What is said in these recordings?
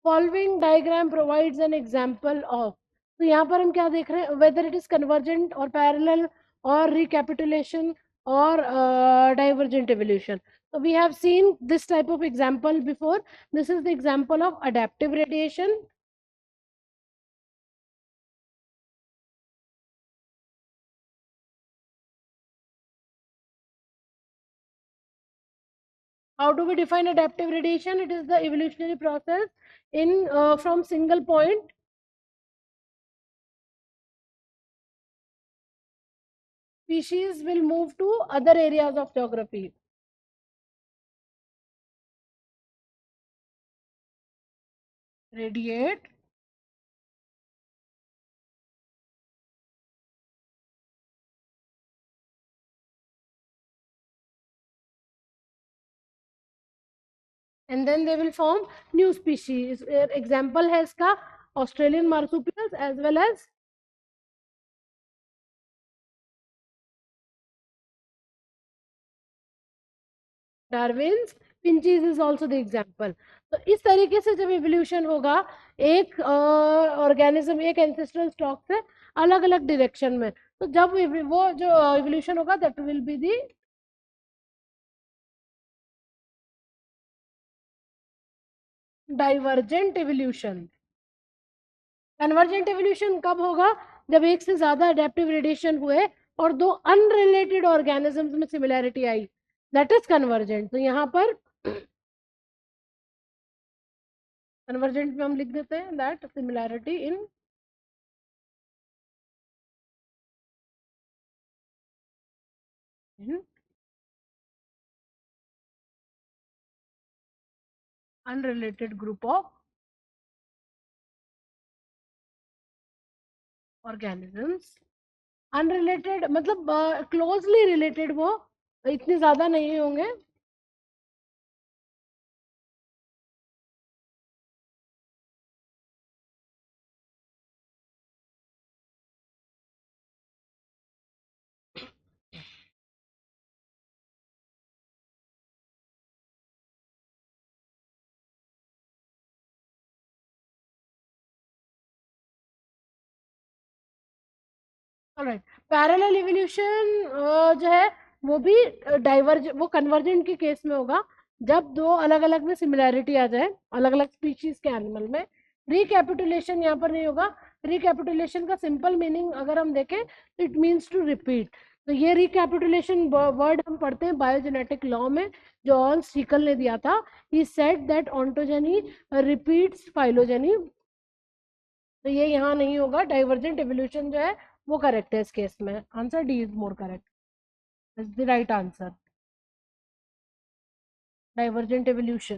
Following diagram provides an example of, तो यहाँ पर हम क्या देख रहे हैं, वेदर इट इज कन्वर्जेंट और पैरेलल और रिकैपिटुलेशन और divergent evolution. So we have seen this type of example before. This is the example of adaptive radiation. How do we define adaptive radiation? It is the evolutionary process in from single point species will move to other areas of geography. Radiate and then they will form new species. Example है इसका Australian marsupials as well as Darwin's finches is also the example. तो इस तरीके से जब evolution होगा एक organism एक ancestral stock से अलग अलग direction में, तो जब वो जो evolution होगा that will be the divergent evolution. Convergent evolution कब होगा, जब एक से ज्यादा अडेप्टिव रेडिएशन हुए और दो अनरिलेटेड ऑर्गेनिजम्स में similarity I, that is convergent. तो यहाँ पर कन्वर्जेंट में हम लिख देते हैं that similarity in unrelated group of organisms. Unrelated मतलब क्लोजली रिलेटेड, वो इतने ज्यादा नहीं होंगे. ऑलराइट, पैरेलल इवोल्यूशन जो है वो भी डाइवर्ज वो कन्वर्जेंट के केस में होगा जब दो अलग अलग में सिमिलैरिटी आ जाए अलग अलग स्पीशीज के एनिमल में. रिकैपिटुलेशन यहाँ पर नहीं होगा. रिकैपिटुलेशन का सिंपल मीनिंग अगर हम देखें तो इट मीन्स टू रिपीट. तो ये रिकैपिटुलेशन वर्ड हम पढ़ते हैं बायोजेनेटिक लॉ में, जो ऑन स्टिकल ने दिया था. He said that ontogeny repeats phylogeny. तो ये यहाँ नहीं होगा. डाइवर्जेंट एवोल्यूशन जो है वो करेक्ट है इस केस में. Answer D is more correct, is the right answer. Divergent evolution,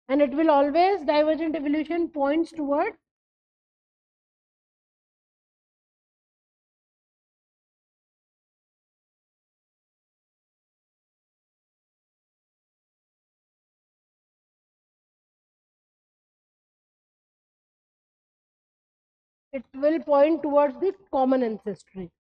and it will always divergent evolution points toward it will point towards the common ancestry.